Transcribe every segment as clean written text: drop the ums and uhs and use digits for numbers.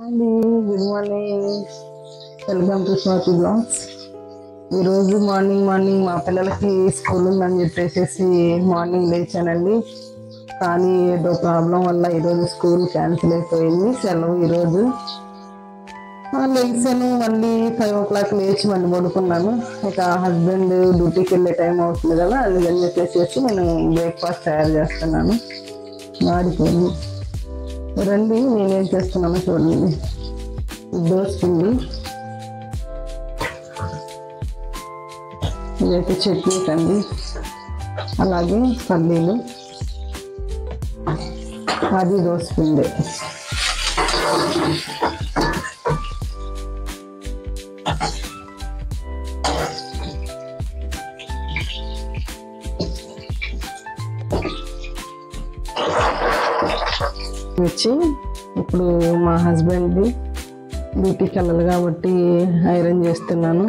అండి good morning. Welcome to Swathi blogs. ఈరోజు morning మా పిల్లలకి స్కూల్ ఉందని చెప్పేసి మార్నింగ్ లేచానండి. కానీ ఏదో ప్రాబ్లం వల్ల ఈరోజు స్కూల్ క్యాన్సిల్ అయిపోయింది. సెలవు ఈరోజు. లేచాను, మళ్ళీ 5 o'clock లేచి మళ్ళీ పడుకున్నాను. ఇక హస్బెండ్ డ్యూటీకి వెళ్ళే టైం అవుతుంది కదా, అందుకని చెప్పేసి నేను బ్రేక్ఫాస్ట్ తయారు చేస్తున్నాను. మాడిపోయింది. రండి నేనేం చేస్తున్నానో చూడండి. దోశ పిండి, ఇదైతే చట్నీ కండి, అలాగే పల్లీలు, అది దోశ పిండి. వచ్చి ఇప్పుడు మా హస్బెండ్ది డ్యూటీకి వెళ్ళాలి కాబట్టి ఐరన్ చేస్తున్నాను.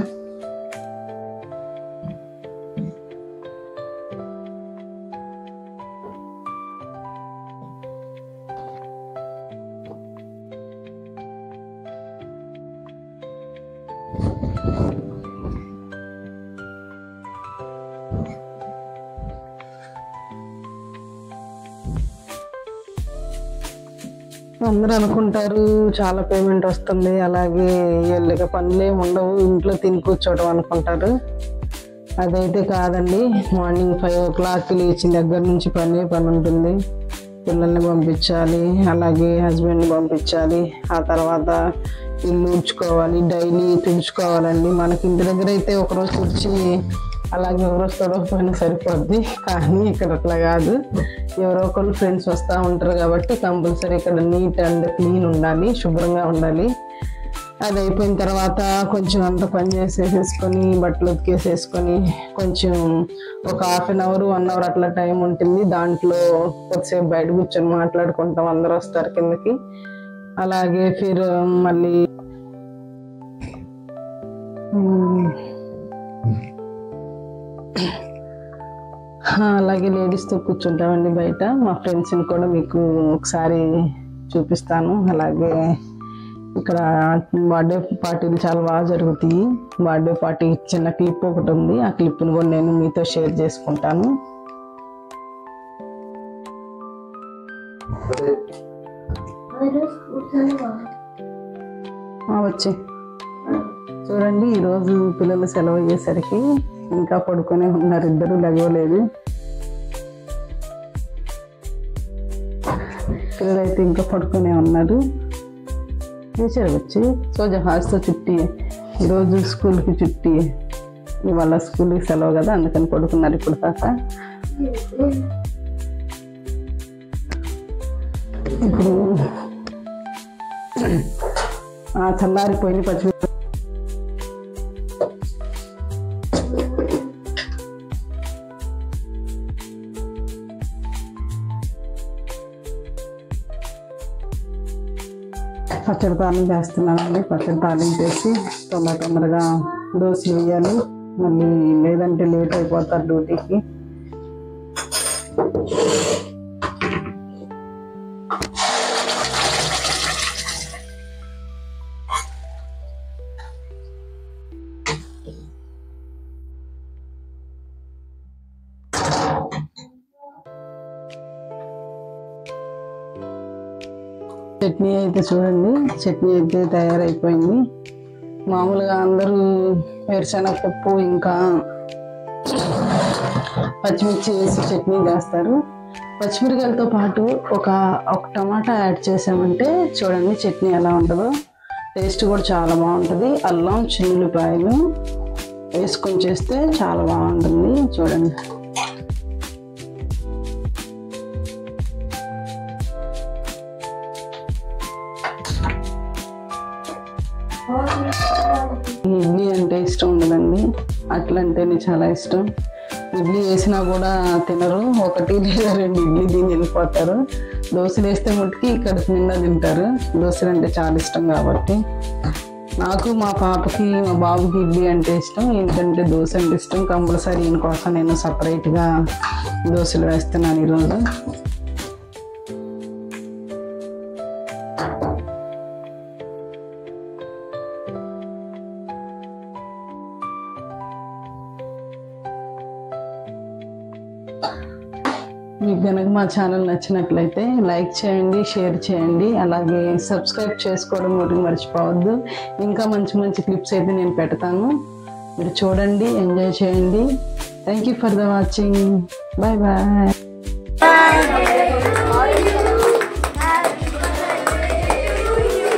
అందరూ అనుకుంటారు చాలా పేమెంట్ వస్తుంది, అలాగే వీళ్ళకి పనులు ఏమి ఉండవు, ఇంట్లో తిని కూర్చోవడం అనుకుంటారు. అదైతే కాదండి. మార్నింగ్ 5 o'clock లేచిన దగ్గర నుంచి పని ఉంటుంది. పిల్లల్ని పంపించాలి, అలాగే హస్బెండ్ని పంపించాలి, ఆ తర్వాత ఇల్లు ఊడ్చుకోవాలి, డైలీ తుడుచుకోవాలండి. మనకి ఇంటి దగ్గర అయితే ఒకరోజు తుడిచి అలాగే ఎవరోజు తొడవకపోయినా సరిపోద్ది. కానీ ఇక్కడ అట్లా కాదు. ఎవరో ఒకరు ఫ్రెండ్స్ వస్తూ ఉంటారు కాబట్టి కంపల్సరీ ఇక్కడ నీట్ అండ్ క్లీన్ ఉండాలి, శుభ్రంగా ఉండాలి. అది అయిపోయిన తర్వాత కొంచెం అంత పని చేసేసుకొని బట్టలు ఉతికేసేసుకొని కొంచెం ఒక 1/2 hour 1 hour అట్లా టైం ఉంటుంది. దాంట్లో కొద్దిసేపు బయట కూర్చొని మాట్లాడుకుంటాం, అందరూ వస్తారు కిందకి. అలాగే ఫిర్ మళ్ళీ అలాగే లేడీస్తో కూర్చుంటామండి బయట. మా ఫ్రెండ్స్ని కూడా మీకు ఒకసారి చూపిస్తాను. అలాగే ఇక్కడ బర్త్డే పార్టీలు చాలా బాగా జరుగుతాయి. బర్త్డే పార్టీ చిన్న క్లిప్ ఒకటి ఉంది, ఆ క్లిప్ని కూడా నేను మీతో షేర్ చేసుకుంటాను. వచ్చి చూడండి, ఈరోజు పిల్లలు సెలవు అయ్యేసరికి ఇంకా పడుకునే ఉన్నారు, ఇద్దరు లెగవలేదు. పిల్లలైతే ఇంకా పడుకునే ఉన్నారు. టీచర్ వచ్చి జహాజ్తో చుట్టి, ఈరోజు స్కూల్కి చుట్టి, ఇవాళ స్కూల్కి సెలవు కదా అందుకని పడుకున్నారు ఇప్పుడు దాకా. ఇప్పుడు చల్లారిపోయింది పచ్చిమిర్చి పచ్చడి తాలింపు వేస్తున్నానండి. పచ్చడి తాలింపు వేసి తొందరగా దోశలు వేయాలి, మళ్ళీ లేదంటే లేట్ అయిపోతారు డ్యూటీకి. చట్నీ అయితే చూడండి, చట్నీ అయితే తయారైపోయింది. మామూలుగా అందరూ వేరుశనగపప్పు ఇంకా పచ్చిమిర్చి వేసి చట్నీ చేస్తారు. పచ్చిమిరకాయలతో పాటు ఒక టమాటా యాడ్ చేసామంటే చూడండి చట్నీ ఎలా ఉంటుందో. టేస్ట్ కూడా చాలా బాగుంటుంది. అల్లం చిన్నులపాయలు వేసుకొని చేస్తే చాలా బాగుంటుంది. చూడండి, ఇడ్లీ అంటే ఇష్టం ఉండదండి, అట్లంటేనే చాలా ఇష్టం. ఇడ్లీ వేసినా కూడా తినరు, 1 లేదా 2 ఇడ్లీ తిని వెళ్ళిపోతారు. దోశలు వేస్తే మట్టుకి కడుపు నిండా తింటారు. దోశలు అంటే చాలా ఇష్టం కాబట్టి నాకు, మా పాపకి, మా బాబుకి ఇడ్లీ అంటే ఇష్టం, ఏంటంటే దోశ అంటే ఇష్టం. కంపల్సరీ ఈయన కోసం నేను సపరేట్గా దోశలు వేస్తున్నాను ఈరోజు. మీకు కనుక మా ఛానల్ నచ్చినట్లయితే లైక్ చేయండి, షేర్ చేయండి, అలాగే సబ్స్క్రైబ్ చేసుకోవడం ఒకటి మర్చిపోవద్దు. ఇంకా మంచి మంచి క్లిప్స్ అయితే నేను పెడతాను, మీరు చూడండి, ఎంజాయ్ చేయండి. Thank you for the watching. Bye bye.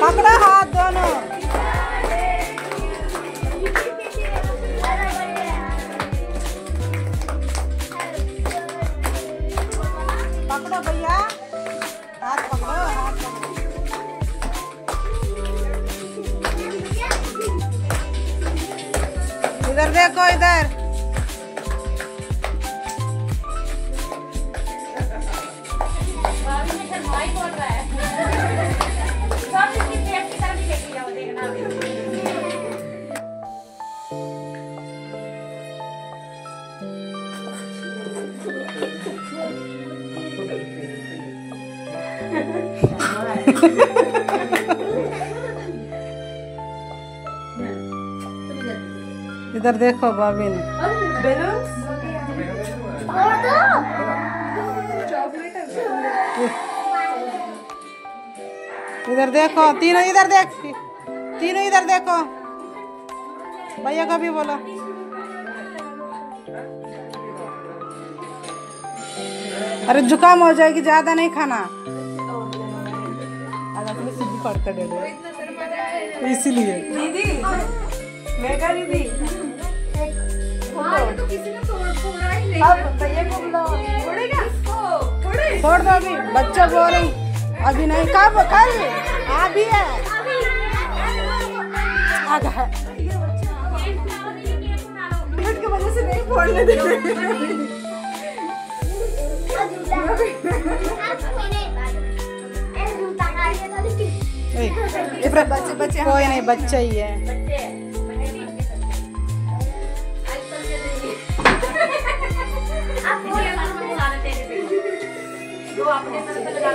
पकड़ो हाथ दोनों। पकड़ो भैया, हाथ पकड़ो, हाथ पकड़ो। इधर देखो, इधर इधर देखो भाभी ने इधर देखो, तीनों इधर देख, तीनों इधर देखो। भैया को भी बोलो। अरे जुकाम हो जाएगी, ज्यादा नहीं खाना। इसीलिए दीदी मेगा दीदी तो किसी ने छोड़ा ही नहीं। अब भैया को बुलाओ, छोड़ेगा छोड़ दो अभी, बच्चा बोले अभी नहीं, कब कल अभी है आधा है की वजह से नहीं फोड़ने दे। बच्चे बच्चे कोई नहीं, बच्चा ही है। वो अपने सर पे लगा